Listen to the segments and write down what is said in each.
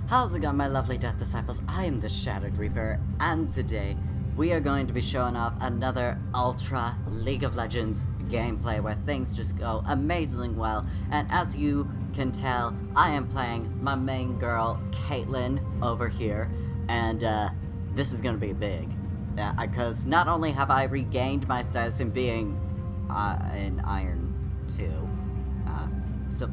How's it going, my lovely Death Disciples? I am the Shattered Reaper, and today we are going to be showing off another Ultra League of Legends gameplay where things just go amazingly well. And as you can tell, I am playing my main girl, Caitlyn, over here, and this is going to be big. Because not only have I regained my status in being in Iron 2,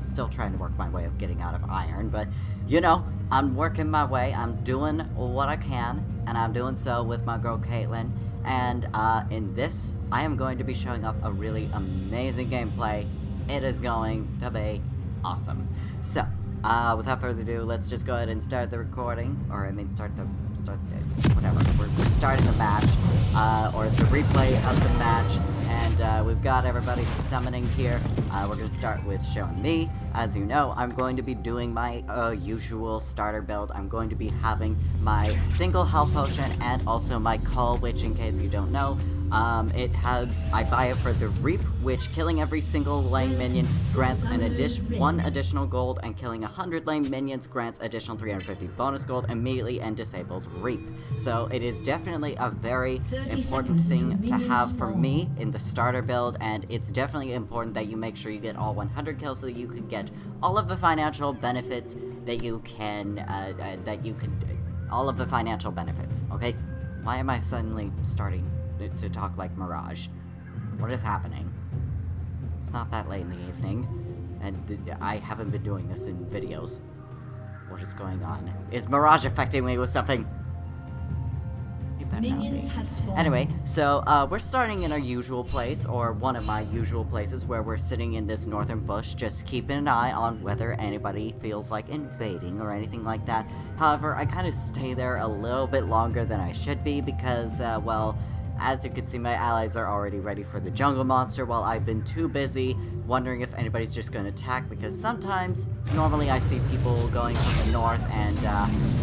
still trying to work my way of getting out of Iron, but you know, I'm working my way, I'm doing what I can, and I'm doing so with my girl Caitlyn, and in this, I am going to be showing off a really amazing gameplay. It is going to be awesome. So, without further ado, let's just go ahead and start the recording, or I mean whatever, we're starting the match, or the replay of the match, and we've got everybody summoning here. We're going to start with showing me. As you know, I'm going to be doing my usual starter build. I'm going to be having my single health potion and also my call, which in case you don't know, I buy it for the Reap, which killing every single lane minion grants one additional gold, and killing 100 lane minions grants additional 350 bonus gold immediately and disables Reap. So it is definitely a very important thing to have for me in the starter build, and it's definitely important that you make sure you get all 100 kills so that you could get all of the financial benefits that you can, all of the financial benefits, okay? Why am I suddenly starting to talk like Mirage? What is happening? It's not that late in the evening, and I haven't been doing this in videos. What is going on? Is Mirage affecting me with something? You better not be. Anyway, so we're starting in our usual place, or one of my usual places, where we're sitting in this northern bush, just keeping an eye on whether anybody feels like invading or anything like that. However, I kind of stay there a little bit longer than I should be because, well, as you can see, my allies are already ready for the jungle monster, while I've been too busy wondering if anybody's just going to attack, because sometimes, normally I see people going from the north, and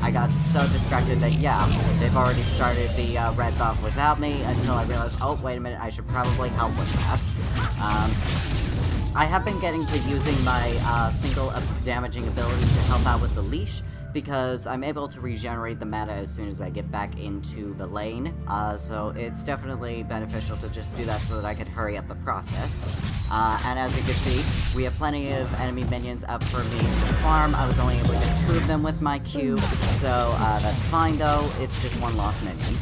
I got so distracted that, yeah, they've already started the red buff without me, until I realized, oh, wait a minute, I should probably help with that. I have been getting to using my single damaging ability to help out with the leash, because I'm able to regenerate the mana as soon as I get back into the lane, so it's definitely beneficial to just do that so that I can hurry up the process. And as you can see, we have plenty of enemy minions up for me to farm. I was only able to get 2 of them with my Q, so that's fine though, it's just one lost minion.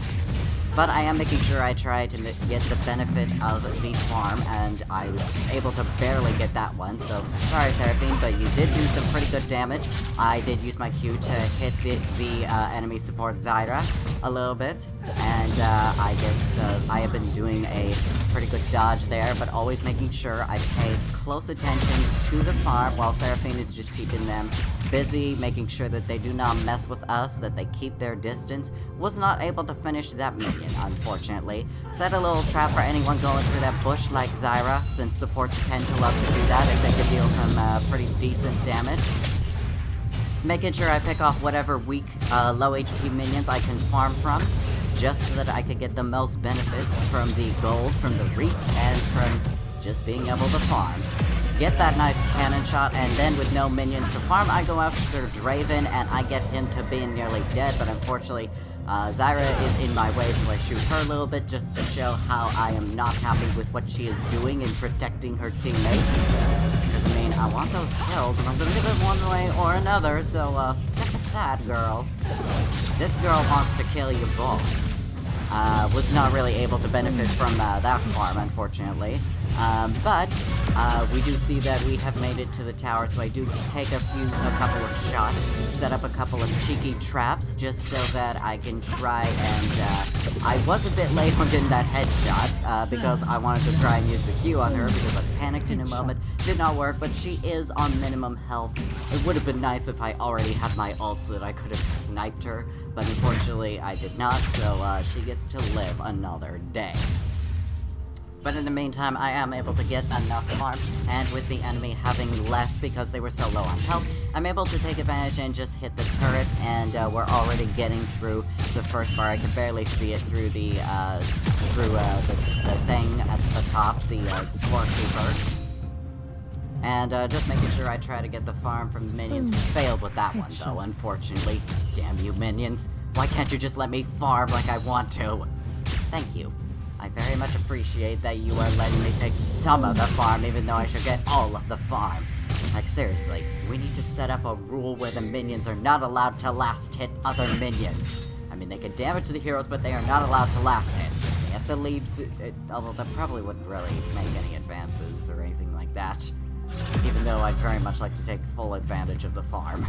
But I am making sure I try to get the benefit of the farm, and I was able to barely get that one, so sorry Seraphine, but you did do some pretty good damage. I did use my Q to hit the enemy support Zyra a little bit, and I have been doing a pretty good dodge there, but always making sure I pay close attention to the farm, while Seraphine is just keeping them busy, making sure that they do not mess with us, that they keep their distance. Was not able to finish that minion, unfortunately. Set a little trap for anyone going through that bush like Zyra, since supports tend to love to do that if they can deal some pretty decent damage. Making sure I pick off whatever weak, low HP minions I can farm from, just so that I could get the most benefits from the gold, from the Reap, and from just being able to farm. Get that nice cannon shot, and then with no minions to farm, I go after Draven, and I get him to being nearly dead, but unfortunately, Zyra is in my way, so I shoot her a little bit just to show how I am not happy with what she is doing in protecting her teammate. Because, I mean, I want those kills, and I'm gonna give it one way or another, so, that's a sad girl. This girl wants to kill you both. Was not really able to benefit from that farm, unfortunately. But we do see that we have made it to the tower, so I do take a couple of shots, set up a couple of cheeky traps, just so that I can try and, I was a bit late on getting that headshot, because I wanted to try and use the Q on her, because I panicked in a moment. Did not work, but she is on minimum health. It would have been nice if I already had my ult so that I could have sniped her, but unfortunately I did not, so she gets to live another day. But in the meantime, I am able to get enough farm, and with the enemy having left because they were so low on health, I'm able to take advantage and just hit the turret, and we're already getting through the first bar. I can barely see it through the thing at the top, the Score Keeper. And just making sure I try to get the farm from the minions. Failed with that one, though, unfortunately. Damn you, minions. Why can't you just let me farm like I want to? Thank you. I very much appreciate that you are letting me take some of the farm, even though I should get all of the farm. Like, seriously, we need to set up a rule where the minions are not allowed to last hit other minions. I mean, they can damage the heroes, but they are not allowed to last hit. They have to leave, although that probably wouldn't really make any advances or anything like that. Even though I'd very much like to take full advantage of the farm.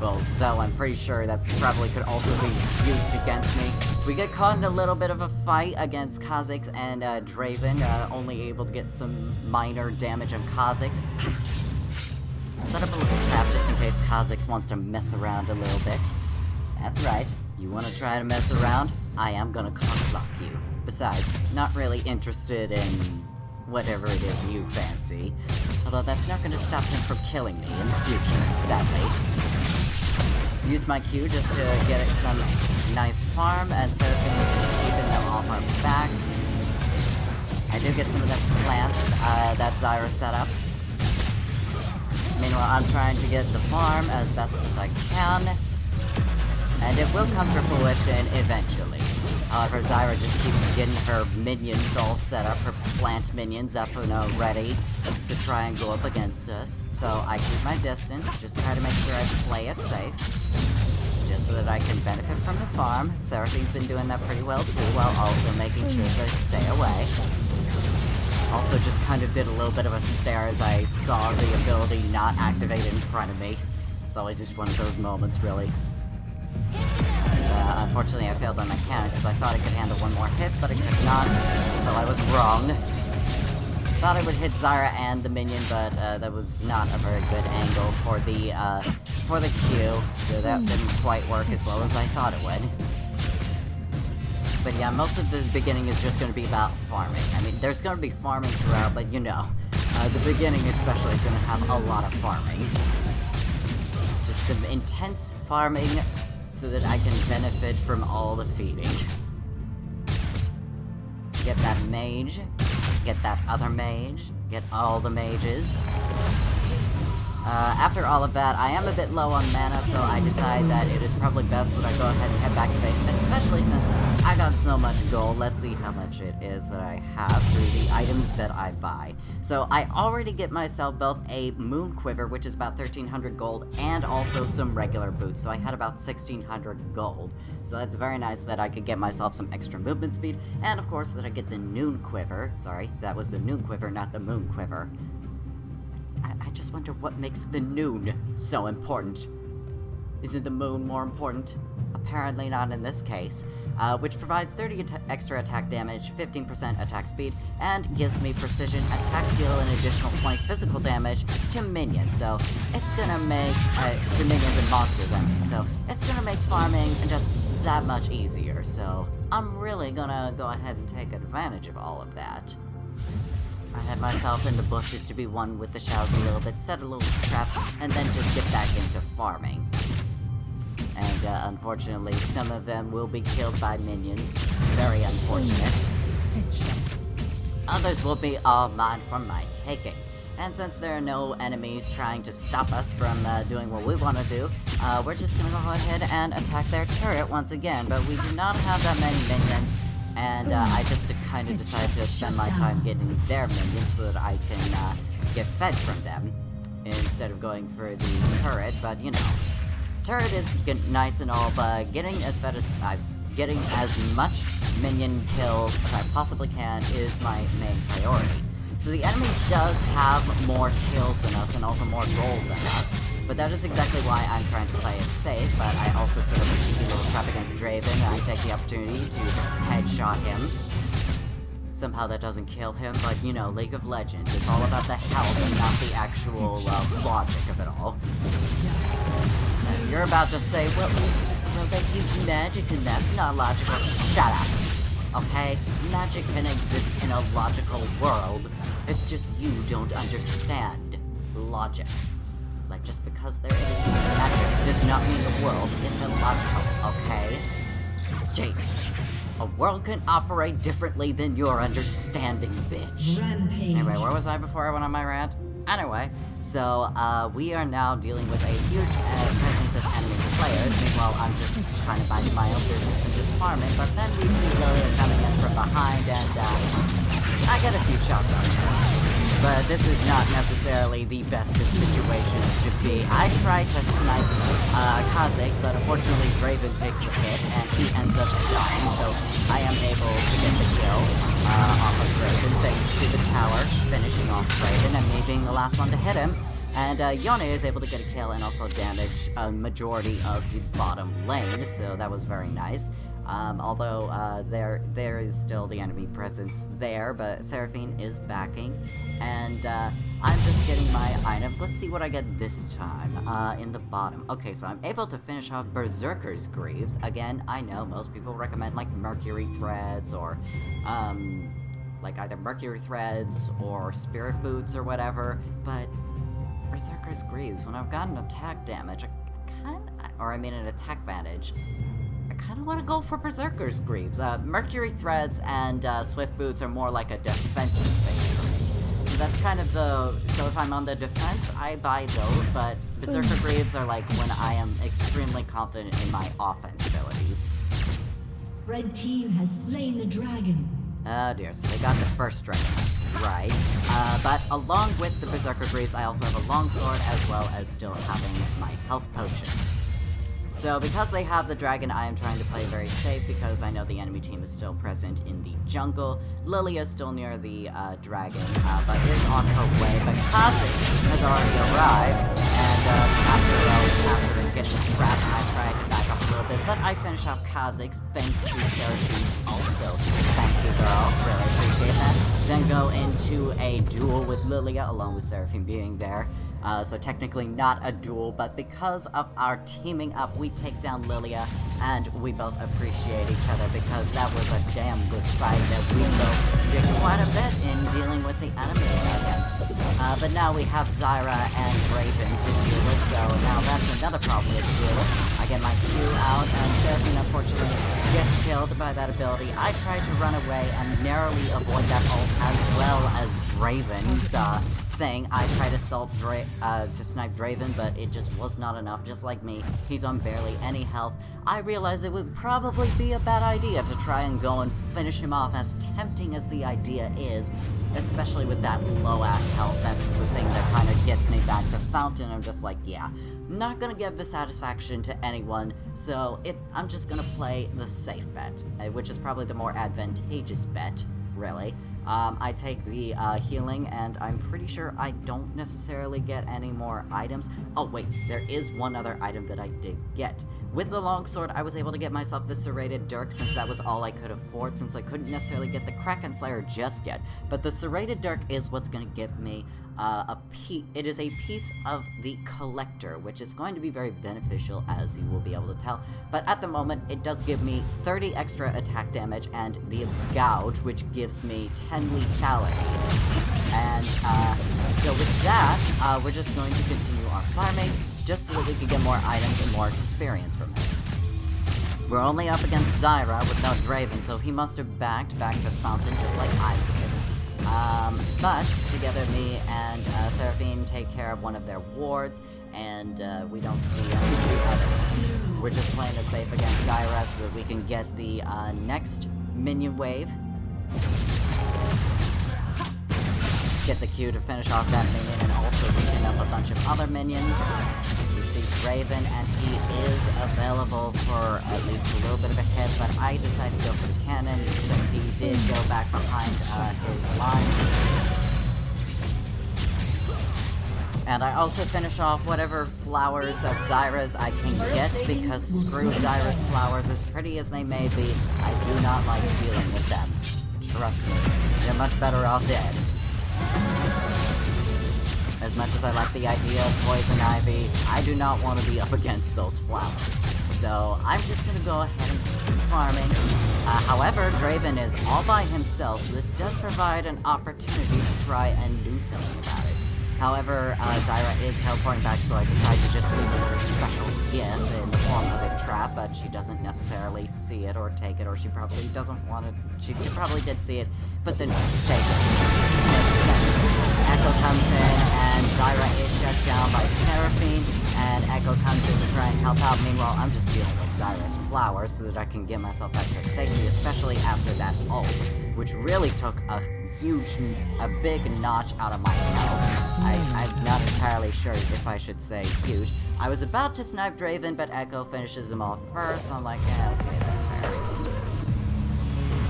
Well, though I'm pretty sure that probably could also be used against me. We get caught in a little bit of a fight against Kha'Zix and Draven, only able to get some minor damage on Kha'Zix. Set up a little trap just in case Kha'Zix wants to mess around a little bit. That's right. You want to try to mess around? I am gonna cockblock you. Besides, not really interested in whatever it is you fancy. Although that's not gonna stop him from killing me in the future, sadly. Use my Q just to get it some nice farm, and Seraphim is just keeping them off our backs. I do get some of the plants that Zyra set up. Meanwhile, I'm trying to get the farm as best as I can. And it will come to fruition eventually. However, Zyra just keeps getting her minions all set up, her plant minions up and ready to try and go up against us. So I keep my distance, just try to make sure I play it safe. Just so that I can benefit from the farm. Seraphim's been doing that pretty well too, while also making sure they stay away. Also just kind of did a little bit of a stare as I saw the ability not activated in front of me. It's always just one of those moments, really. Unfortunately, I failed on my cannon because I thought I could handle one more hit, but I could not, so I was wrong. Thought I would hit Zyra and the minion, but that was not a very good angle for the Q, so that didn't quite work as well as I thought it would. But yeah, most of the beginning is just going to be about farming. I mean, there's going to be farming throughout, but you know, the beginning especially is going to have a lot of farming. Just some intense farming, so that I can benefit from all the feeding. Get that mage, get that other mage, get all the mages. After all of that, I am a bit low on mana, so I decide that it is probably best that I go ahead and head back to base, especially since I got so much gold. Let's see how much it is that I have through the items that I buy. So I already get myself both a moon quiver, which is about 1,300 gold, and also some regular boots, so I had about 1,600 gold. So that's very nice that I could get myself some extra movement speed, and of course that I get the noon quiver. Sorry, that was the noon quiver, not the moon quiver. I just wonder what makes the noon so important. Isn't the moon more important? Apparently not in this case. Which provides 30 extra attack damage, 15% attack speed, and gives me precision attack deal an additional 20 physical damage to minions. So it's gonna make to minions and monsters, I mean. So it's gonna make farming just that much easier. So I'm really gonna go ahead and take advantage of all of that. I had myself in the bushes to be one with the shadows a little bit, set a little trap, and then just get back into farming. And unfortunately, some of them will be killed by minions. Very unfortunate. Others will be all mine for my taking. And since there are no enemies trying to stop us from doing what we want to do, we're just gonna go ahead and attack their turret once again. But we do not have that many minions. And I just kind of decided to spend my time getting their minions so that I can get fed from them instead of going for the turret. But you know, turret is nice and all, but getting as much minion kills as I possibly can is my main priority. So the enemy does have more kills than us and also more gold than us. But that is exactly why I'm trying to play it safe, but I also set up a cheeky little trap against Draven, and I take the opportunity to headshot him. Somehow that doesn't kill him, but you know, League of Legends, it's all about the health and not the actual logic of it all. And you're about to say, well, they use magic and that's not logical. Shut up, okay? Magic can exist in a logical world, it's just you don't understand logic. Like, just because there is magic does not mean the world is illogical, okay? Jeez. A world can operate differently than your understanding, bitch. Rampage. Anyway, where was I before I went on my rant? Anyway, so we are now dealing with a huge presence of enemy players. Meanwhile, I'm just kind of minding my own business and just farming. But then we see Lilia coming in from behind, and I get a few shots on her. But this is not necessarily the best of situations to be. I try to snipe Kha'Zix, but unfortunately Draven takes the hit, and he ends up dying, so I am able to get the kill off of Draven, thanks to the tower finishing off Draven, and me being the last one to hit him. And Yone is able to get a kill and also damage a majority of the bottom lane, so that was very nice. Although there is still the enemy presence there, but Seraphine is backing, and I'm just getting my items. Let's see what I get this time in the bottom. Okay, so I'm able to finish off Berserker's Greaves. Again, I know most people recommend like Mercury Threads or like either Mercury Threads or Spirit Boots or whatever, but Berserker's Greaves, when I've gotten attack damage, an attack advantage, I kind of want to go for Berserker's Greaves. Mercury Threads and Swift Boots are more like a defensive thing for me. So that's kind of so if I'm on the defense, I buy those, but Berserker Greaves are like when I am extremely confident in my offense abilities. Red team has slain the dragon. Oh dear, so they got the first dragon, right. But along with the Berserker Greaves, I also have a longsword as well as still having my health potion. So because they have the dragon, I am trying to play very safe because I know the enemy team is still present in the jungle. Lilia is still near the dragon, but is on her way. But Kha'Zix has already arrived, and after getting trapped, I try to back up a little bit, but I finish off Kha'Zix thanks to Seraphine's also. Thank you, girl. Really appreciate that. Then go into a duel with Lilia, along with Seraphine being there. So technically not a duel, but because of our teaming up, we take down Lilia, and we both appreciate each other because that was a damn good fight that we both did quite a bit in dealing with the enemy against. But now we have Zyra and Raven to deal with, so now that's another problem we have to deal with. I get my Q out, and Seraphine unfortunately gets killed by that ability. I try to run away and narrowly avoid that ult as well as Draven's thing. I tried to snipe Draven, but it just was not enough. Just like me, he's on barely any health. I realized it would probably be a bad idea to try and go and finish him off, as tempting as the idea is, especially with that low-ass health. That's the thing that kind of gets me back to Fountain. I'm just like, yeah, not gonna give the satisfaction to anyone, so I'm just gonna play the safe bet, which is probably the more advantageous bet, really. I take the healing, and I'm pretty sure I don't necessarily get any more items. Oh wait, there is one other item that I did get. With the longsword, I was able to get myself the Serrated Dirk, since that was all I could afford, since I couldn't necessarily get the Kraken Slayer just yet. But the Serrated Dirk is what's gonna give me it is a piece of the Collector, which is going to be very beneficial, as you will be able to tell. But at the moment, it does give me 30 extra attack damage, and the Gouge, which gives me 10 lethality. And so with that, we're just going to continue our farming, just so that we can get more items and more experience from it. We're only up against Zyra without Draven, so he must have backed to Fountain just like I did. But together, me and Seraphine take care of one of their wards, and we don't see any other ones. We're just playing it safe against Zyra so that we can get the next minion wave. Get the Q to finish off that minion, and also weaken up a bunch of other minions. We see Draven, and he is available for at least a little bit of a hit, but I decided to go for the cannon since he did go back behind his lines. And I also finish off whatever flowers of Zyra's I can get, because screw Zyra's flowers, as pretty as they may be, I do not like dealing with them. Trust me, they're much better off dead. As much as I like the idea of Poison Ivy, I do not want to be up against those flowers. So I'm just going to go ahead and keep farming. However, Draven is all by himself, so this does provide an opportunity to try and do something about it. However, Zyra is teleporting back, so I decide to just leave her a special gift in the form of a trap, but she doesn't necessarily see it or take it, or she probably doesn't want it. She probably did see it, but then take it. Echo comes in, and Zyra is shut down by Seraphine, and Echo comes in to try and help out. Meanwhile, I'm just dealing with Zyra's flowers so that I can get myself back to safety, especially after that ult, which really took a big notch out of my health. I'm not entirely sure if I should say huge. I was about to snipe Draven, but Echo finishes him off first, so I'm like, yeah, okay, that's fair.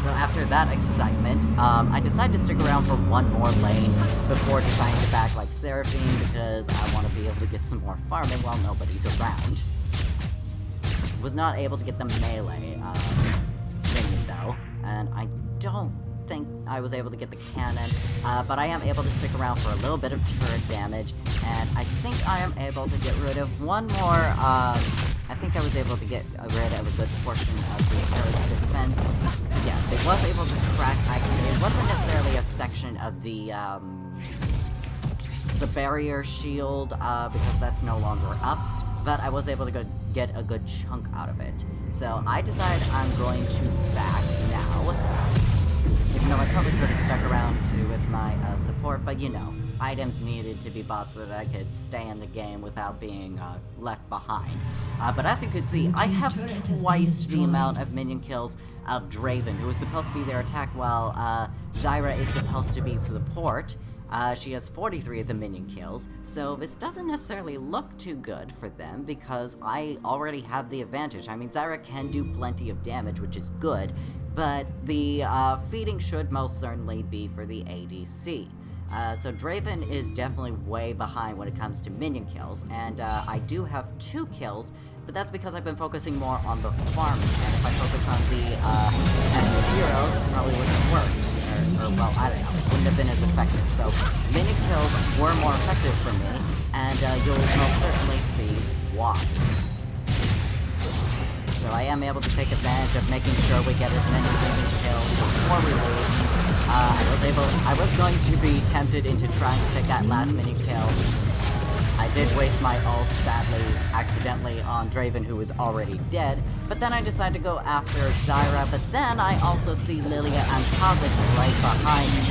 So after that excitement, I decided to stick around for one more lane before deciding to back like Seraphine because I want to be able to get some more farming while nobody's around. Was not able to get the melee thingy though, and I don't think I was able to get the cannon, but I am able to stick around for a little bit of turret damage, and I think I am able to get rid of one more, I think I was able to get rid of a good portion of the turret's defense. Yes, it was able to crack, it wasn't necessarily a section of the barrier shield, because that's no longer up, but I was able to get a good chunk out of it. So I decided I'm going to back now. Even though I probably could have stuck around too with my support, but you know, items needed to be bought so that I could stay in the game without being left behind. But as you can see, I have twice the amount of minion kills of Draven, who is supposed to be their attack while Zyra is supposed to be support. She has 43 of the minion kills, so this doesn't necessarily look too good for them because I already have the advantage. I mean, Zyra can do plenty of damage, which is good, but the feeding should most certainly be for the ADC. So Draven is definitely way behind when it comes to minion kills, and I do have 2 kills, but that's because I've been focusing more on the farming, and if I focus on the enemy heroes, it probably wouldn't work. Or, well, I don't know, it wouldn't have been as effective. So, minion kills were more effective for me, and you'll most certainly see why. So I am able to take advantage of making sure we get as many minion kills before we leave. I was going to be tempted into trying to take that last minion kill. I did waste my ult, sadly, accidentally on Draven, who was already dead, but then I decided to go after Zyra, but then I also see Lilia and Kha'Zix right behind me.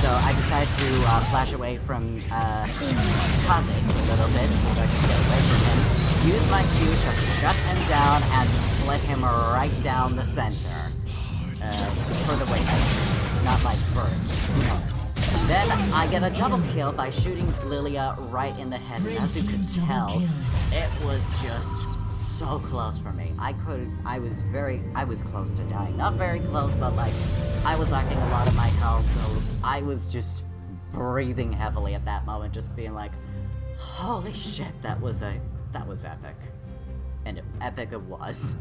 So I decided to flash away from Kha'Zix a little bit so that I could get away from him, use my Q to shut him down and split him right down the center. For the weight, not like for, you know. Then I get a double kill by shooting Lilia right in the head, and as you could tell, it was just so close for me. I was close to dying. Not very close, but like, I was lacking a lot of my health, so I was just breathing heavily at that moment, just being like, holy shit, that was epic. And epic it was.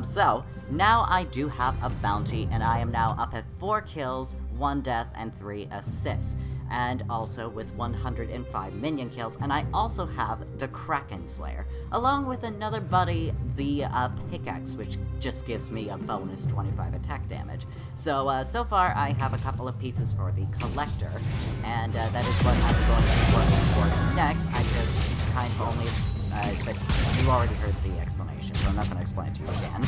So, now I do have a bounty, and I am now up at 4 kills, 1 death, and 3 assists. And also with 105 minion kills, and I also have the Kraken Slayer, along with another buddy, the Pickaxe, which just gives me a bonus 25 attack damage. So, so far I have a couple of pieces for the Collector, and that is what I'm going to be working towards next. I just kind of only... but you already heard the explanation, so I'm not going to explain it to you again.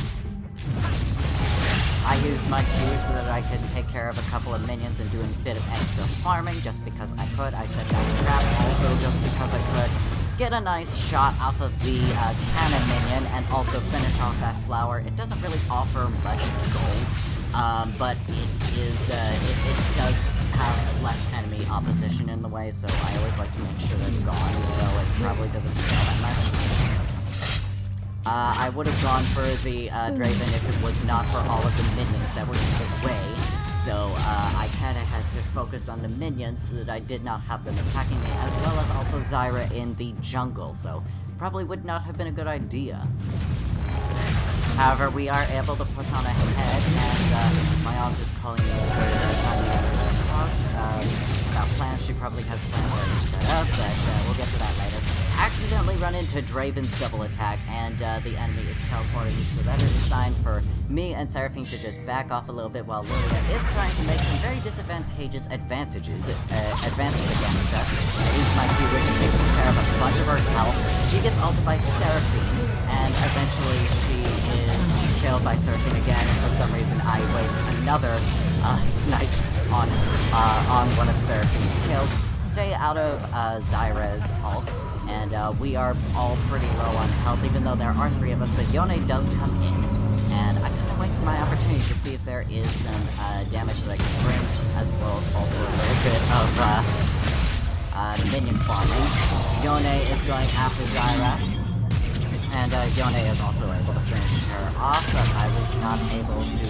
I used my Q so that I could take care of a couple of minions and do a bit of extra farming just because I could. I set that trap also just because I could. Get a nice shot off of the cannon minion and also finish off that flower. It doesn't really offer much gold, but it does have less enemy opposition in the way, so I always like to make sure that it's gone, even though it probably doesn't feel that much. I would have gone for the Draven if it was not for all of the minions that were in the way, so I kind of had to focus on the minions so that I did not have them attacking me, as well as also Zyra in the jungle, so probably would not have been a good idea. However, we are able to put on a head, and my aunt is calling me for the time that about plans. She probably has plans already set up, but we'll get to that later. Accidentally run into Draven's double attack, and the enemy is teleporting, so that is a sign for me and Seraphine to just back off a little bit while Lilia is trying to make some very disadvantageous advances against us. I use my Q, which takes care of a bunch of her health. She gets ulted by Seraphine, and eventually she is killed by Seraphine again, and for some reason I waste another snipe on one of Seraphine's kills. Stay out of Zyra's ult, and we are all pretty low on health, even though there are 3 of us, but Yone does come in, and I kind of wait for my opportunity to see if there is some damage that I can bring, as well as also a little bit of minion farming. Yone is going after Zyra, and Yone is also able to finish her off, but I was not able to,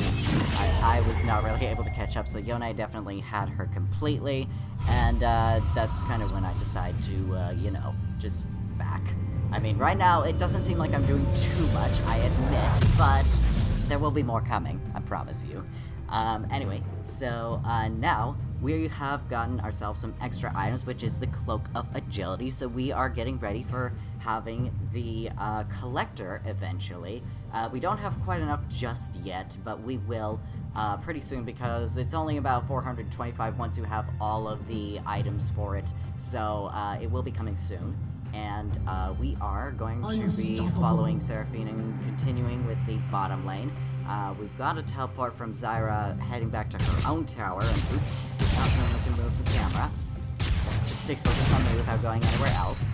I was not really able to catch up, so Yone definitely had her completely, and that's kind of when I decide to, you know, just back. I mean, right now, it doesn't seem like I'm doing too much, I admit, but there will be more coming, I promise you. Anyway, so now we have gotten ourselves some extra items, which is the Cloak of Agility, so we are getting ready for having the Collector eventually. We don't have quite enough just yet, but we will pretty soon, because it's only about 425 once you have all of the items for it, so it will be coming soon. And we are going to be following Seraphine and continuing with the bottom lane. We've got a teleport from Zyra heading back to her own tower, and oops, not going to move the camera. Let's just stay focused on me without going anywhere else.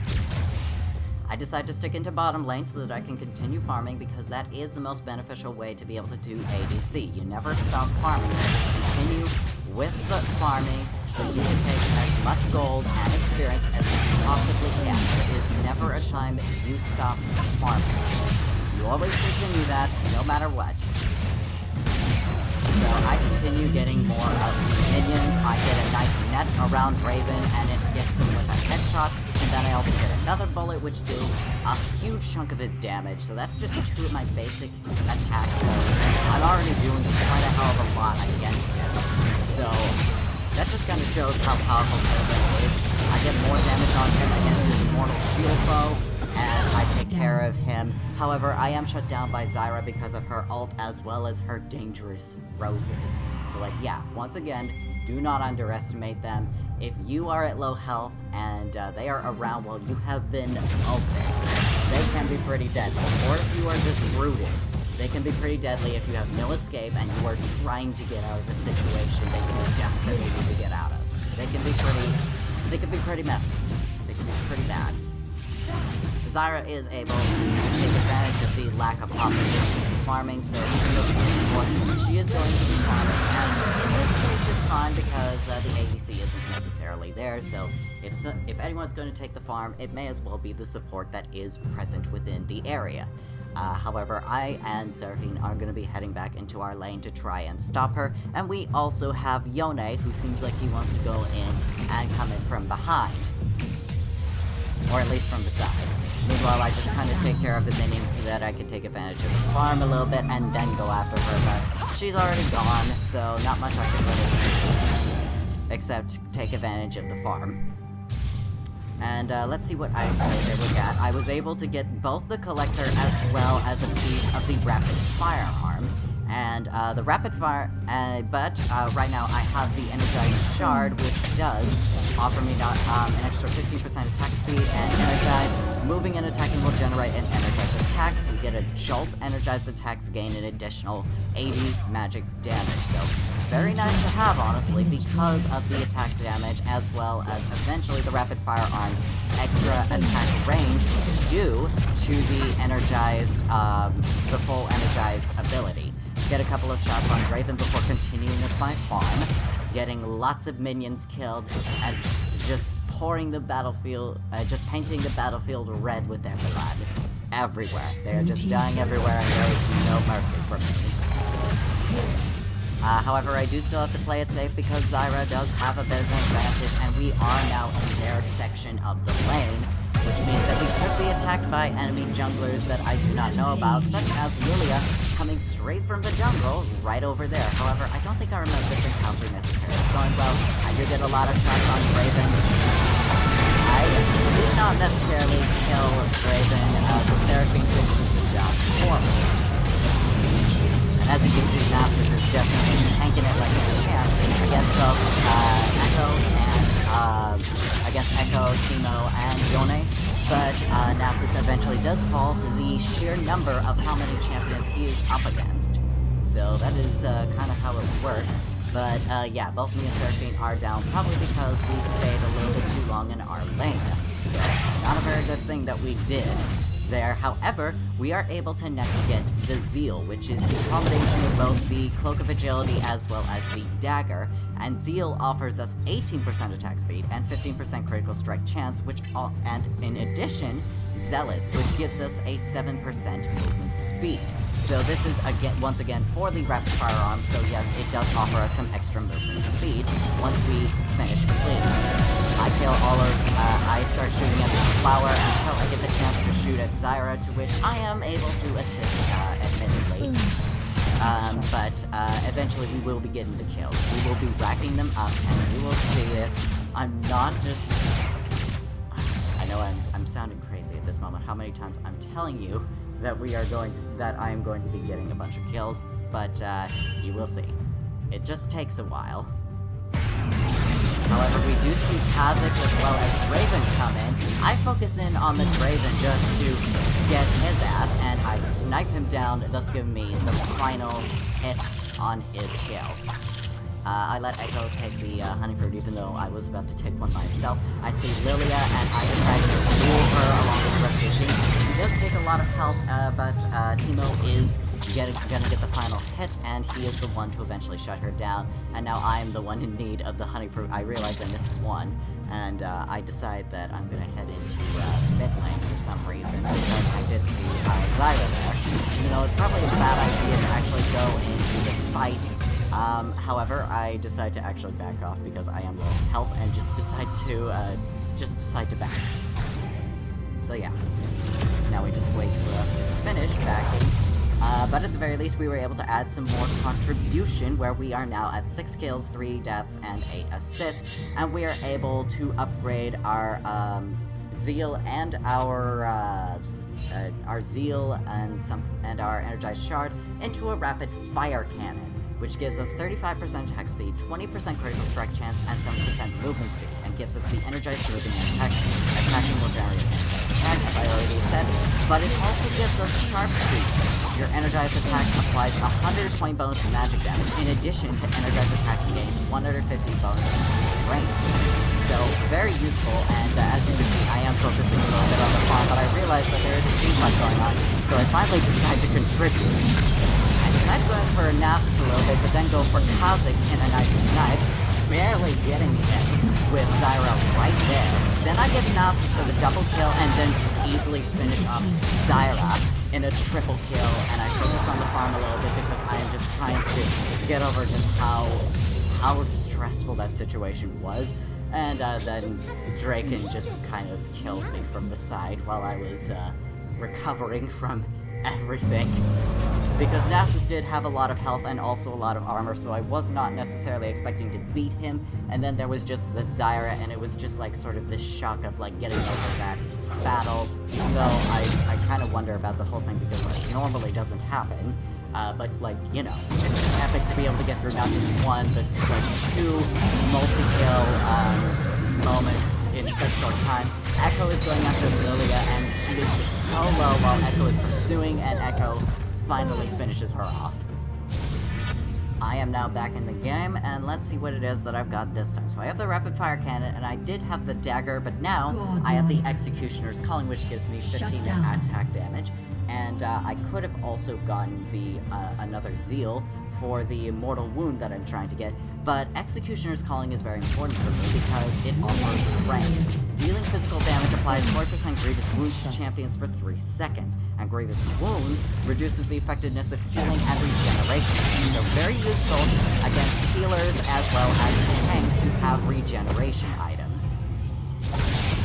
I decide to stick into bottom lane so that I can continue farming, because that is the most beneficial way to be able to do ADC. You never stop farming, you just continue with the farming so you can take as much gold and experience as you possibly can. There is never a time you stop farming. You always continue that, no matter what. So I continue getting more of the minions. I get a nice net around Raven, and it gets him with a headshot. And then I also get another bullet, which deals a huge chunk of his damage. So that's just 2 of my basic attacks. So I'm already doing quite a hell of a lot against him. So that just kind of shows how powerful Raven is. I get more damage on him against his mortal shield foe, and I take care of him. However, I am shut down by Zyra because of her ult as well as her dangerous roses. So like, yeah, once again, do not underestimate them. If you are at low health and they are around while you have been ulting, they can be pretty deadly. Or if you are just rooted, they can be pretty deadly if you have no escape and you are trying to get out of a situation that you desperately need to get out of. They can be pretty messy. They can be pretty bad. Zyra is able to take advantage of the lack of opposition in farming, so she is going to be farming, and in this case it's fine because the ADC isn't necessarily there, so if anyone's going to take the farm, it may as well be the support that is present within the area. However, I and Seraphine are going to be heading back into our lane to try and stop her, and we also have Yone, who seems like he wants to go in and come in from behind. Or at least from the side. Meanwhile, I just kind of take care of the minions so that I can take advantage of the farm a little bit and then go after her, but she's already gone, so not much I can really do except take advantage of the farm. And let's see what items I was able to get. I was able to get both the Collector as well as a piece of the Rapid Firearm. And the Rapid Fire, but right now I have the Energized Shard, which does offer me an extra 15% attack speed, and Energize. Moving and attacking will generate an Energized attack. We get a Jolt. Energized attacks gain an additional 80 magic damage. So very nice to have, honestly, because of the attack damage, as well as eventually the Rapid Firearm's extra attack range due to the Energized, the full Energized ability. Get a couple of shots on Raven before continuing with my farm, getting lots of minions killed, and just pouring the battlefield, just painting the battlefield red with their blood everywhere. They are just dying everywhere, and there is no mercy for me. However, I do still have to play it safe because Zyra does have a bit of an advantage, and we are now in their section of the lane, which means that we could be attacked by enemy junglers that I do not know about, such as Lilia, coming straight from the jungle right over there. However, I don't think I remember this encounter necessarily. It's going well. I do get a lot of shots on Raven. I did not necessarily kill Raven, so Seraphine finishes the job for me. And as you can see, Nasus is definitely tanking it like a champ against both Echo, Timo, and Yone. But Nasus eventually does fall to the sheer number of how many champions he is up against. So that is kind of how it works. But yeah, both me and Seraphine are down, probably because we stayed a little bit too long in our lane. So, not a very good thing that we did there. However, we are able to next get the Zeal, which is the combination of both the Cloak of Agility as well as the Dagger, and Zeal offers us 18% attack speed and 15% critical strike chance, and in addition, Zealous, which gives us a 7% movement speed. So this is, once again, for the rapid firearm, so yes, it does offer us some extra movement speed once we finish completing. I kill I start shooting at the flower until I get the chance to shoot at Zyra, to which I am able to assist, admittedly. But eventually we will be getting the kills. We will be racking them up, and you will see it. I'm not just... I know I'm sounding crazy at this moment, how many times I'm telling you that I am going to be getting a bunch of kills, but you will see. It just takes a while. However, we do see Kha'Zix as well as Draven come in. I focus in on the Draven just to get his ass, and I snipe him down, thus giving me the final hit on his kill. I let Echo take the honey fruit, even though I was about to take one myself. I see Lilia, and I decide to fool her along with the rest of the team. She does take a lot of help, but Teemo is gonna get the final hit, and he is the one to eventually shut her down. And now I am the one in need of the honey fruit. I realize I missed one, and I decide that I'm gonna head into mid lane for some reason, because I did see Zyra there. Even though it's probably a bad idea to actually go into the fight. However, I decide to actually back off because I am low on health, and just decide to back. So yeah, now we just wait for us to finish backing. But at the very least, we were able to add some more contribution, where we are now at 6 kills, 3 deaths, and 8 assists, and we are able to upgrade our Zeal and our Zeal and our Energized Shard into a rapid fire cannon, which gives us 35% attack speed, 20% critical strike chance, and 7% movement speed, and gives us the Energized Moving attacking will generate an attack, as I already said, but it also gives us Sharpshooter. Your Energized attack applies 120 bonus magic damage, in addition to Energized attacks gain 150 bonus range. So, very useful, and as you can see, I am focusing a little bit on the farm, but I realized that there is a team fight going on, so I finally decided to contribute. I decided to go in for Nasus a little bit, but then go for Kha'Zix in a nice snipe, barely getting him with Zyra right there. Then I get Nasus for the double kill, and then just easily finish off Zyra in a triple kill, and I focus on the farm a little bit because I am just trying to get over just how stressful that situation was. And then Draken just kind of kills me from the side while I was recovering from everything. Because Nasus did have a lot of health and also a lot of armor, so I was not necessarily expecting to beat him. And then there was just the Zyra, and it was just like sort of this shock of like getting over that battle. Even though I kind of wonder about the whole thing, because like normally doesn't happen. But like, you know, it's just epic to be able to get through not just one, but like 2 multi-kill moments in such short time. Echo is going after Lilia, and she is just so low while Echo is pursuing, and Echo finally finishes her off. I am now back in the game, and let's see what it is that I've got this time. So I have the rapid fire cannon, and I did have the dagger, but now I have the Executioner's Calling, which gives me 15 attack damage. And I could have also gotten the another Zeal for the Mortal Wound that I'm trying to get, but Executioner's Calling is very important for me because it offers range. Dealing physical damage applies 40% Grievous Wounds to champions for 3 seconds, and Grievous Wounds reduces the effectiveness of healing and regeneration, so very useful against healers as well as tanks who have regeneration items.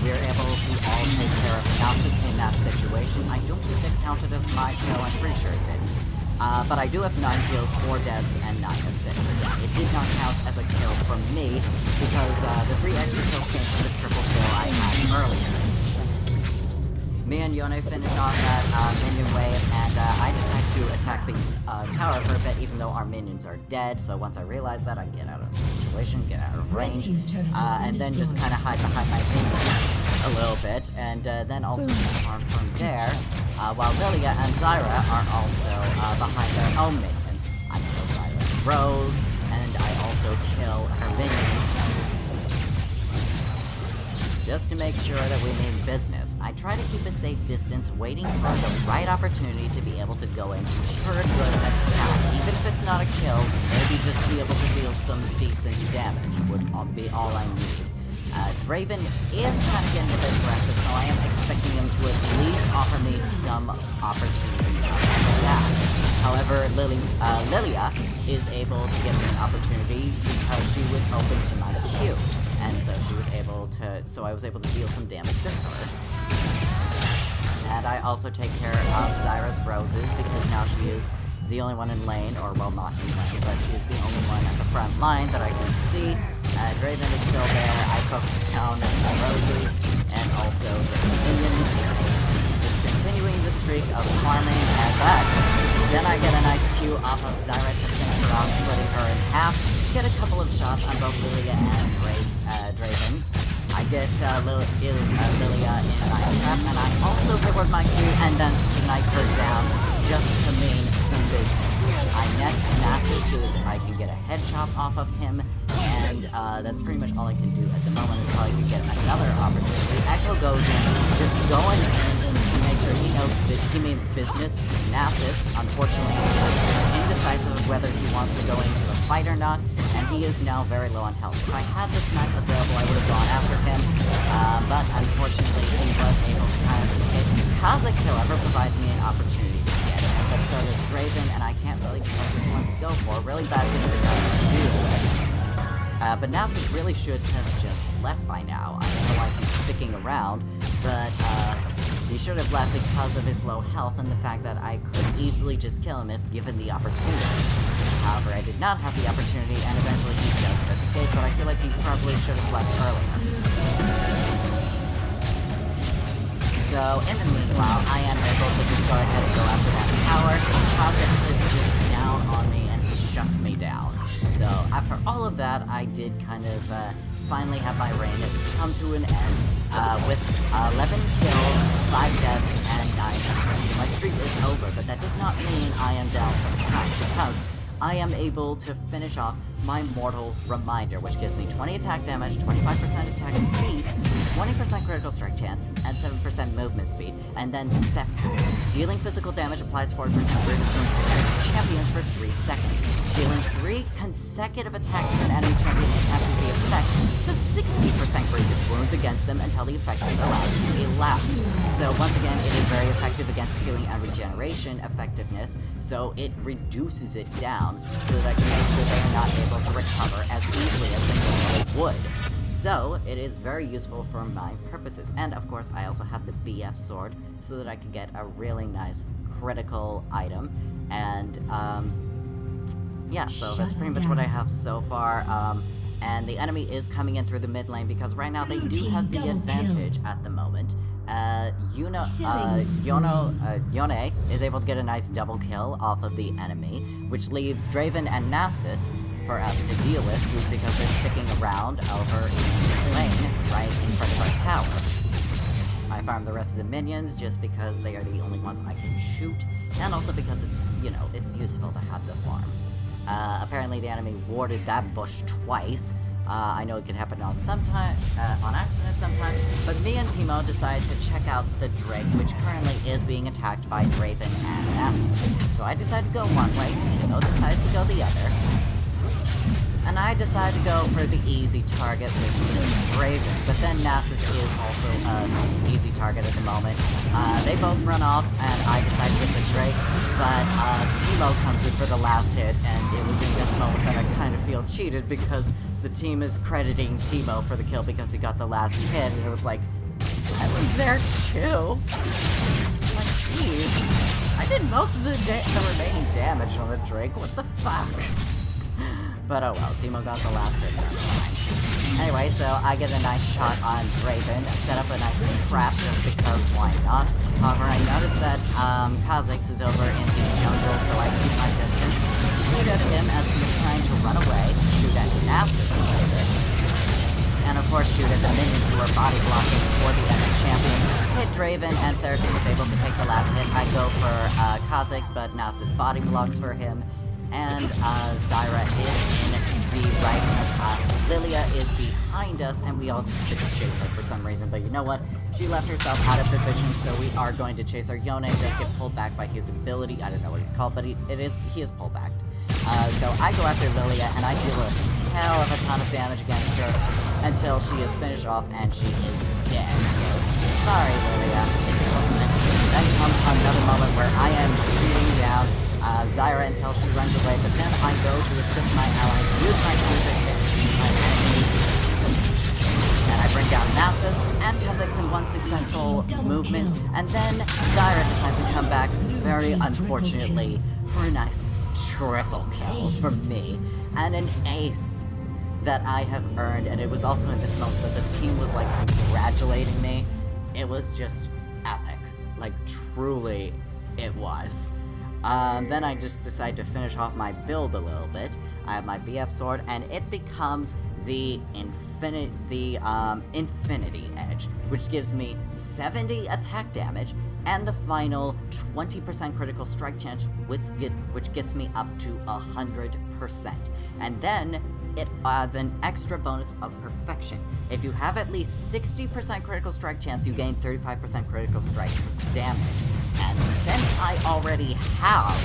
We are able to all take care of Nasus in that situation. I don't think it counted as my kill, I'm pretty sure it didn't. But I do have 9 kills, 4 deaths, and 9 assists. Again, it did not count as a kill from me, because the 3 extra kills came from the triple kill I had earlier. Me and Yone finished off that minion wave, and I decided to attack the tower for a bit, even though our minions are dead. So once I realize that, I get out of the situation, get out of range, and then just kind of hide behind my minions a little bit, and then also farm from there, while Lilia and Zyra are also behind their own minions. I kill Zyra's Rose, and and I also kill her minions. Just to make sure that we mean business. I try to keep a safe distance, waiting for the right opportunity to be able to go in for a good attack. Even if it's not a kill, maybe just be able to deal some decent damage would be all I need. Draven is kind of getting a bit aggressive, so I am expecting him to at least offer me some opportunity for that. However, Lilia is able to give me an opportunity because she was open to my Q. And so she was able to, so I was able to deal some damage to her. And I also take care of Zyra's roses because now she is the only one in lane, or well, not in lane, but she is the only one at the front line that I can see. Draven is still there. I focus down on roses and also the minions. Just continuing the streak of farming and that. Then I get a nice Q off of Zyra to finish her off, splitting her in half. Get a couple of shots on both Lilia and Draven. I get Lilia in my trap, and I also reward my Q and then snipe her down just to mean some business. I net Nasus so that I can get a headshot off of him, and that's pretty much all I can do at the moment until I can get another opportunity. Echo goes in, just going in to make sure he knows that he means business. Nasus, unfortunately, is indecisive of whether he wants to go into the fight or not, and he is now very low on health. If I had the snipe available, I would have gone after him, but unfortunately, he was able to kind of escape. Kha'Zix, however, provides me an opportunity to get him, but so does Draven, and I can't really decide which one to go for. Really bad thing to do. But Nasus really should have just left by now. I don't know why he's sticking around, but he should have left because of his low health and the fact that I could easily just kill him if given the opportunity. However, I did not have the opportunity, and eventually he does escape, but I feel like he probably should have left earlier. So, in the meanwhile, I am able to just go ahead and go after that tower. Kha'Zix is just down on me, and he shuts me down. So, after all of that, I did kind of finally have my reign come to an end with 11 kills, 5 deaths, and 9 assists. So my streak is over, but that does not mean I am down from the count, because I am able to finish off my Mortal Reminder, which gives me 20 attack damage, 25% attack speed, 20% critical strike chance, and 7% movement speed, and then Sepsis. Dealing physical damage applies 40% greatest wounds to enemy champions for 3 seconds. Dealing 3 consecutive attacks to an enemy champion enhances the effect to 60% greatest wounds against them until the effect is allowed to elapse. So once again, it is very effective against healing and regeneration effectiveness, so it reduces it down so that I can make sure they are not able to recover as easily as they normally would. So, it is very useful for my purposes. And of course, I also have the BF sword so that I can get a really nice critical item. And, yeah, so that's pretty much what I have so far. And the enemy is coming in through the mid lane because right now they do have the advantage at the moment. Yone is able to get a nice double kill off of the enemy, which leaves Draven and Nasus for us to deal with, because they're sticking around over in this lane, right in front of our tower. I farm the rest of the minions just because they are the only ones I can shoot, and also because it's, it's useful to have the farm. Apparently the enemy warded that bush twice. I know it can happen on accident sometimes, but me and Teemo decided to check out the Drake, which currently is being attacked by Draven and Nasus. So I decided to go one way, Teemo decides to go the other. And I decided to go for the easy target, which is Draven, but then Nasus is also an easy target at the moment. They both run off, and I decide to get the Drake, but Teemo comes in for the last hit, and it was in this moment that I kind of feel cheated, because the team is crediting Teemo for the kill because he got the last hit, and it was like, I was there too. Like, jeez. I did most of the remaining damage on the Drake, what the fuck? But oh well, Teemo got the last hit. Anyway, so I get a nice shot on Draven, set up a nice trap just because why not. However, I noticed that Kha'Zix is over in the jungle, so I keep my distance. Shoot at him as he's trying to run away. Shoot at Nasus a little bit. And of course shoot at the minions who are body blocking for the enemy champion. Hit Draven, and Seraphine is able to take the last hit. I go for Kha'Zix, but Nasus body blocks for him. and Zyra is in the right of us. Lilia is behind us, and we all just get to chase her for some reason. But you know what? She left herself out of position, so we are going to chase her. Yone does get pulled back by his ability. I don't know what it's called, but he is pulled back. So I go after Lilia, and I deal a hell of a ton of damage against her until she is finished off and she is dead. So, sorry, Lilia. It just wasn't meant to be. Then comes another moment where I am shooting down Zyra until she runs away, but then I go to assist my ally, use my music to shoot my enemies, and I bring down Nasus and Kha'Zix in one successful movement, and then Zyra decides to come back, very unfortunately, for a nice triple kill for me, and an ace that I have earned. And it was also in this moment that the team was like congratulating me. It was just epic, like truly it was. Then I just decide to finish off my build a little bit. I have my BF sword, and it becomes the Infinity Edge, which gives me 70 attack damage and the final 20% critical strike chance, which gets me up to 100%. And then it adds an extra bonus of perfection. If you have at least 60% critical strike chance, you gain 35% critical strike damage. And since I already have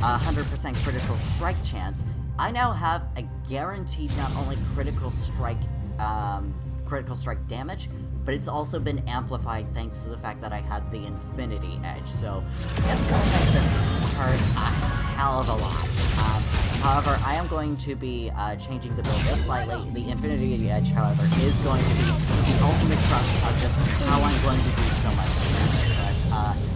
100% critical strike chance, I now have a guaranteed not only critical strike damage, but it's also been amplified thanks to the fact that I had the Infinity Edge. So it's gonna make this hurt a hell of a lot. However, I am going to be changing the build just slightly. The Infinity Edge, however, is going to be the ultimate crux of just how I'm going to do so much damage. But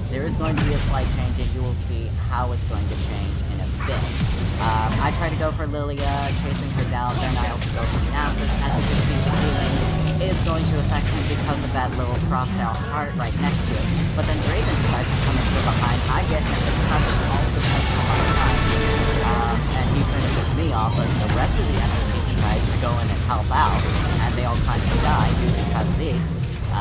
there is going to be a slight change, and you will see how it's going to change in a bit. I try to go for Lilia, chasing her down, then I also go for Nasus. As you can see, the healing is going to affect him because of that little crosshair heart right next to it. But then Draven decides to come in from behind. I get him because it also takes a lot of time. And he finishes me off, but the rest of the enemy decides to go in and help out, and they all kind of die due to Kha'Zix.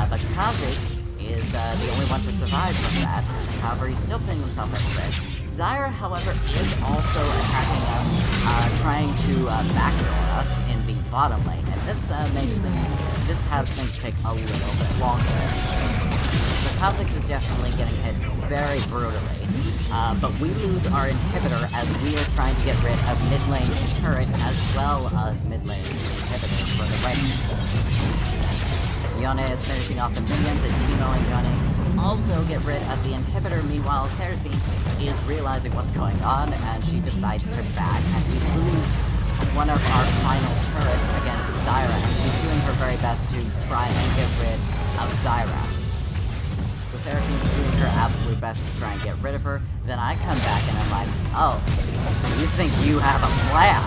But Kha'Zix is the only one to survive from that. However, he's still putting himself at risk. Zyra, however, is also attacking us, trying to backdoor us in the bottom lane, and this has things take a little bit longer. So Kha'Zix is definitely getting hit very brutally, but we lose our inhibitor as we are trying to get rid of mid lane turret as well as mid lane inhibitor for the right. Yone is finishing off the minions, and Teemo and Yone also get rid of the inhibitor. Meanwhile, Seraphine is realizing what's going on, and she decides to back, and we lose one of our final turrets against Zyra, and she's doing her very best to try and get rid of Zyra. So Seraphine is doing her absolute best to try and get rid of her. Then I come back and I'm like, oh, so you think you have a plan?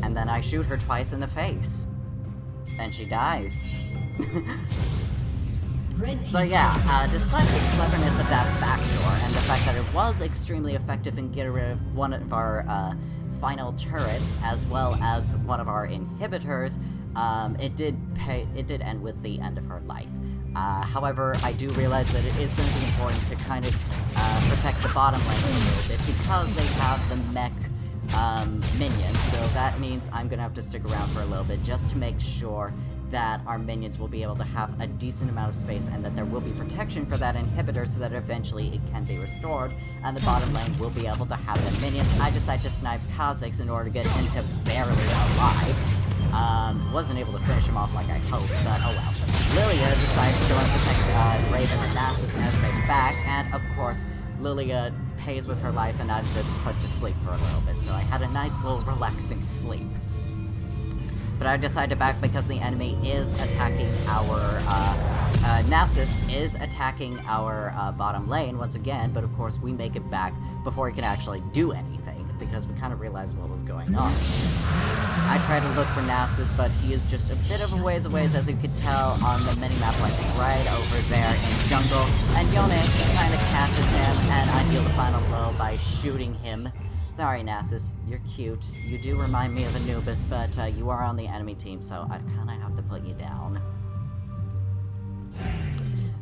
And then I shoot her twice in the face. And she dies. So yeah, despite the cleverness of that backdoor and the fact that it was extremely effective in getting rid of one of our final turrets as well as one of our inhibitors, it did end with the end of her life. However, I do realize that it is going to be important to kind of protect the bottom lane a little bit because they have the mech minions, so that means I'm gonna have to stick around for a little bit just to make sure that our minions will be able to have a decent amount of space and that there will be protection for that inhibitor so that eventually it can be restored and the bottom lane will be able to have the minions. I decide to snipe Kha'Zix in order to get him to barely alive. Wasn't able to finish him off like I hoped, but oh well. Lilia decides to go and protect Raven and Nasus as they back, and of course Lilia pays with her life, and I'm just put to sleep for a little bit, so I had a nice little relaxing sleep. But I decide to back because the enemy is attacking our, Nasus is attacking our bottom lane once again, but of course we make it back before he can actually do anything, because we kind of realized what was going on. I try to look for Nasus, but he is just a bit of a ways away, as you could tell on the minimap, like right over there in jungle, and Yone kind of catches him, and I deal the final blow by shooting him. Sorry, Nasus, you're cute. You do remind me of Anubis, but you are on the enemy team, so I kind of have to put you down.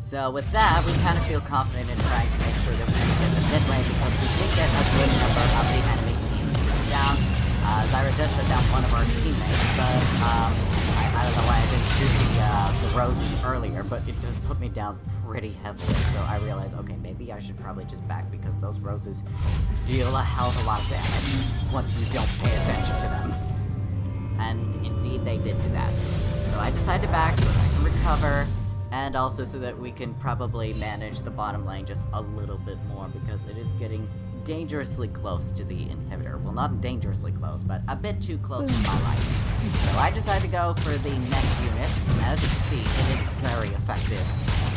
So with that, we kind of feel confident in trying to make sure that we can get the mid lane because we did get a good number of the enemy team roses earlier, but it does put me down pretty heavily, so I realize, okay, maybe I should probably just back because those roses deal a hell of a lot of damage once you don't pay attention to them. And indeed they did do that. So I decided to back so that I can recover, and also so that we can probably manage the bottom lane just a little bit more, because it is getting dangerously close to the inhibitor. Well, not dangerously close, but a bit too close for my liking. So I decided to go for the mech unit. As you can see, it is very effective.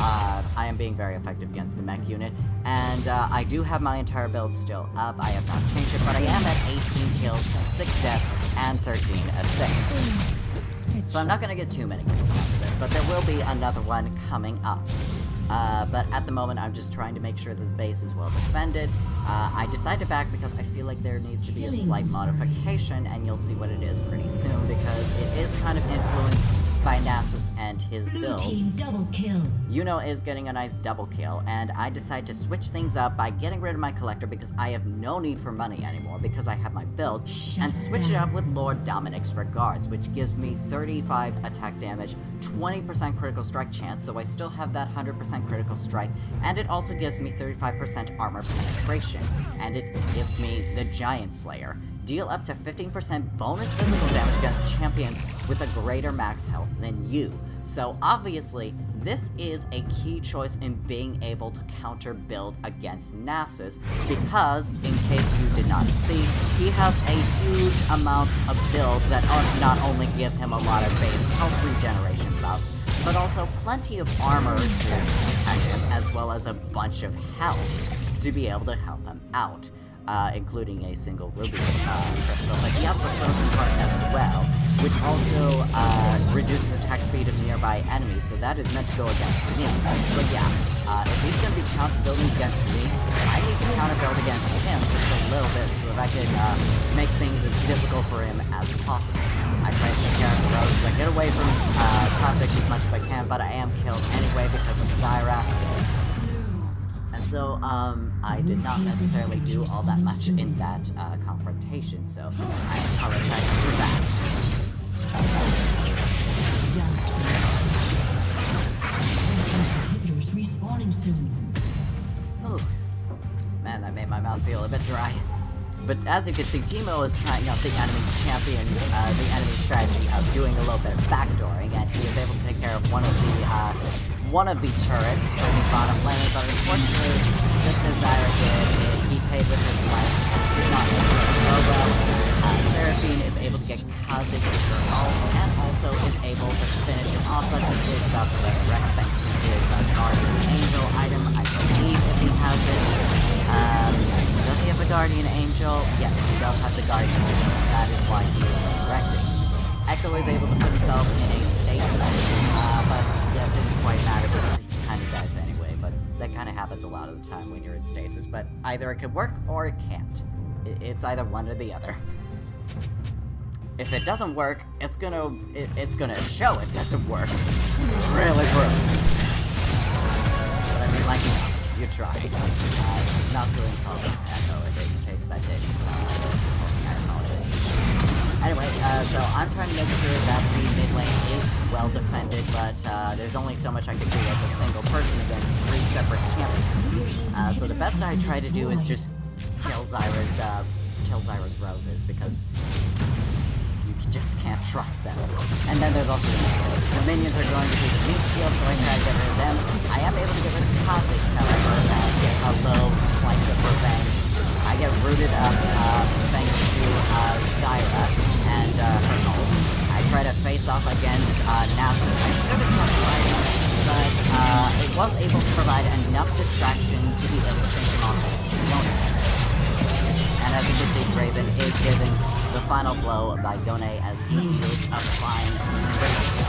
I am being very effective against the mech unit, and I do have my entire build still up. I have not changed it, but I am at 18 kills, 6 deaths, and 13 assists. So I'm not going to get too many kills after this, but there will be another one coming up. But at the moment, I'm just trying to make sure that the base is well defended. I decided to back because I feel like there needs to be a slight modification, and you'll see what it is pretty soon, because it is kind of influenced by Nasus and his Blue build. team double kill. Yuno is getting a nice double kill, and I decide to switch things up by getting rid of my collector because I have no need for money anymore because I have my build, and switch it up with Lord Dominic's Regards, which gives me 35 attack damage, 20% critical strike chance, so I still have that 100% critical strike, and it also gives me 35% armor penetration, and it gives me the Giant Slayer. Deal up to 15% bonus physical damage against champions with a greater max health than you. So obviously, this is a key choice in being able to counter build against Nasus, because, in case you did not see, he has a huge amount of builds that not only give him a lot of base health regeneration buffs, but also plenty of armor to protect him, as well as a bunch of health to be able to help him out. Including a single ruby crystal, but he has the frozen part as well, which also reduces attack speed of nearby enemies, so that is meant to go against me. But yeah, if he's going to be counter-building against me, I need to counter-build against him just a little bit so that I can make things as difficult for him as possible. I try to take care of the roads, I get away from Cossack as much as I can, but I am killed anyway because of Zyra. So, I did not necessarily do all that much in that confrontation, so I apologize for that. Inhibitors respawning soon. Ooh. Man, that made my mouth feel a bit dry. But as you can see, Teemo is trying out the enemy's champion, the enemy's strategy of doing a little bit of backdooring, and he is able to take care of one of the turrets in the bottom lane, but unfortunately, just as Zyra did, he paid with his life, did not necessarily go well. Seraphine is able to get Kha'Zix with her ult, and also is able to finish him off, but he is about to resurrect thanks to his Guardian Angel item, I believe, if he has it. Does he have the Guardian Angel? Yes, he does have the Guardian Angel, and that is why he is resurrecting. Echo is able to put himself in a stasis, but that didn't quite matter because he kind of dies anyway, but that kind of happens a lot of the time when you're in stasis, but either it could work or it can't. It's either one or the other. If it doesn't work, it's gonna show it doesn't work. Really brutal. But I mean, like, you tried. Not to insult Echo in case that didn't sound like it was insulting, I apologize. Anyway, so I'm trying to make sure that the mid lane is well defended, but there's only so much I can do as a single person against 3 separate champions. So the best I try to do is just kill Zyra's roses, because you just can't trust them. And then there's also the minions. The minions are going to be the meat shield, so I try to get rid of them. I am able to get rid of Kha'Zix, however, and get a low slice of revenge. I get rooted up thanks to Zyra and her ult. I try to face off against Nasus. I should have kept fighting, but it was able to provide enough distraction to be able to finish him off. And as you can see, Raven is giving the final blow by Yone as he deals a fine critical.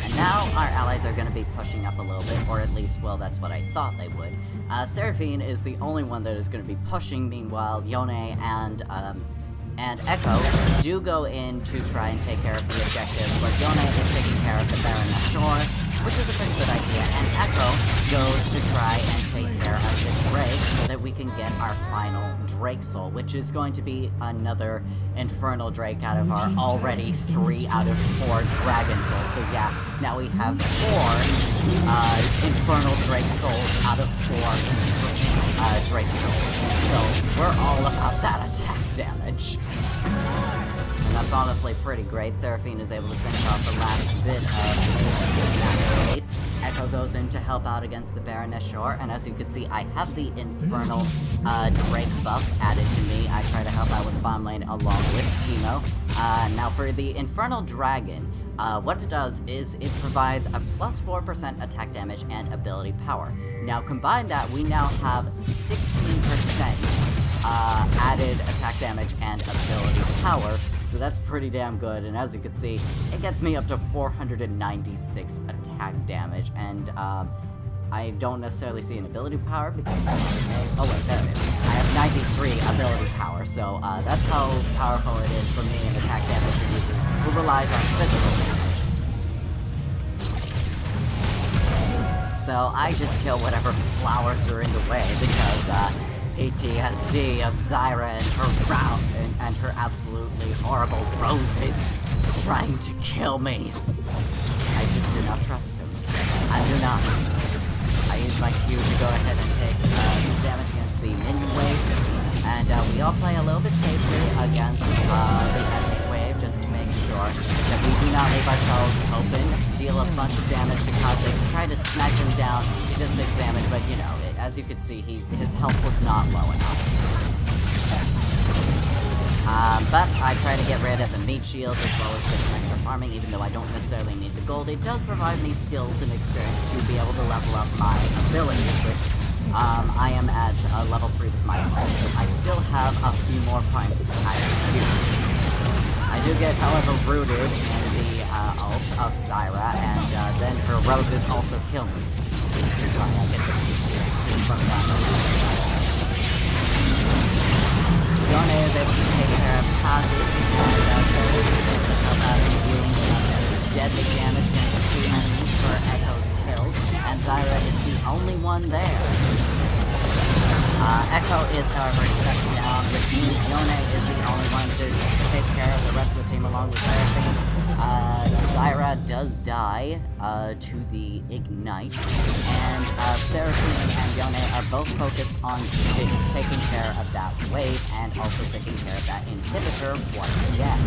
And now our allies are going to be pushing up a little bit, or at least, well, that's what I thought they would. Seraphine is the only one that is going to be pushing, meanwhile, Yone and Echo do go in to try and take care of the objectives, but Yone is taking care of the Baron Shore, which is a pretty good idea, and Echo goes to try and take care of this Ray so that we can get our final Drake Soul, which is going to be another Infernal Drake out of our already 3 out of 4 Dragon Souls. So yeah, now we have 4 Infernal Drake Souls out of 4 Drake Souls. So we're all about that attack damage. And that's honestly pretty great. Seraphine is able to finish off the last bit of the Echo goes in to help out against the Baroness Shore, and as you can see, I have the Infernal Drake buffs added to me. I try to help out with Bomb Lane along with Teemo. Now for the Infernal Dragon, what it does is it provides a plus 4% attack damage and ability power. Now combine that, we now have 16% added attack damage and ability power, so that's pretty damn good, and as you can see, it gets me up to 496 attack damage, and I don't necessarily see an ability power because, oh wait, there it is. I have 93 ability power, so that's how powerful it is for me and attack damage users who relies on physical damage. So I just kill whatever flowers are in the way because PTSD of Zyra and her absolutely horrible roses trying to kill me. I just do not trust him. I do not. I use my Q to go ahead and take some damage against the minion wave, and we all play a little bit safely against the enemy wave just to make sure that we do not leave ourselves open, deal a bunch of damage to Kha'Zix, try to smack him down, he does 6 damage, but you know, as you can see, his health was not low enough. But I try to get rid of the meat shield as well as get some extra farming, even though I don't necessarily need the gold. It does provide me skills and experience to be able to level up my abilities, which I am at level 3 with my ult, so I still have a few more points I can use. I do get, however, rooted in the ult of Zyra, and then her roses also kill me. You see why I get the meat shields from that. Yone is able to take care of Kha'Zix, and so is able to help out in dealing some deadly damage against the 2 enemies for Echo's kills, and Zyra is the only one there. Echo is, however, shut down, which means Yone is the only one to take care of the rest of the team along with Seraphine. Zyra does die to the Ignite, and Seraphine and Yone are both focused on taking care of that wave and also taking care of that inhibitor once again.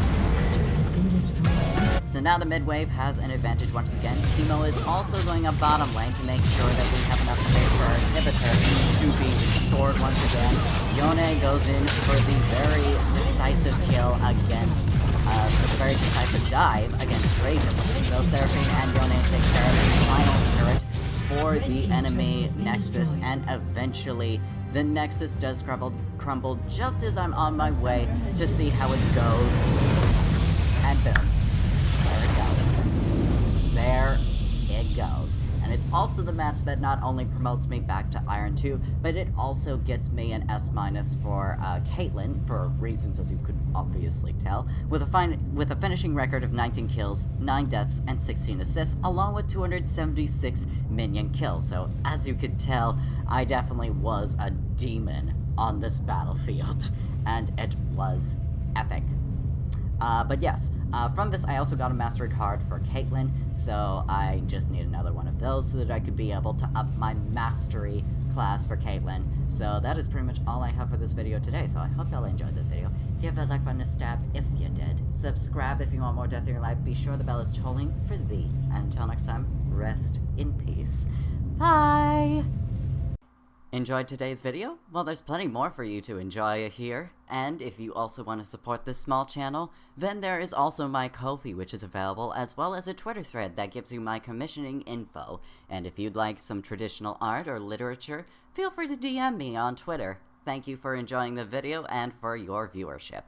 So now the mid wave has an advantage once again. Teemo is also going up bottom lane to make sure that we have enough space for our inhibitor to be restored once again. Yone goes in for the very decisive kill against, the very decisive dive against Draven. So Seraphine and Yone take care of the final turret for the enemy Nexus, and eventually the Nexus does crumble just as I'm on my way to see how it goes. And boom. There it goes. There it goes. And it's also the match that not only promotes me back to Iron 2, but it also gets me an S- for Caitlyn, for reasons as you could obviously tell, with a finishing record of 19 kills, 9 deaths, and 16 assists, along with 276 minion kills. So as you could tell, I definitely was a demon on this battlefield, and it was epic. But yes, from this I also got a mastery card for Caitlyn, so I just need another one of those so that I could be able to up my mastery class for Caitlyn. So that is pretty much all I have for this video today, so I hope y'all enjoyed this video. Give a like button a stab if you did. Subscribe if you want more death in your life. Be sure the bell is tolling for thee. Until next time, rest in peace. Bye! Enjoyed today's video? Well, there's plenty more for you to enjoy here, and if you also want to support this small channel, then there is also my Ko-fi, which is available, as well as a Twitter thread that gives you my commissioning info, and if you'd like some traditional art or literature, feel free to DM me on Twitter. Thank you for enjoying the video and for your viewership.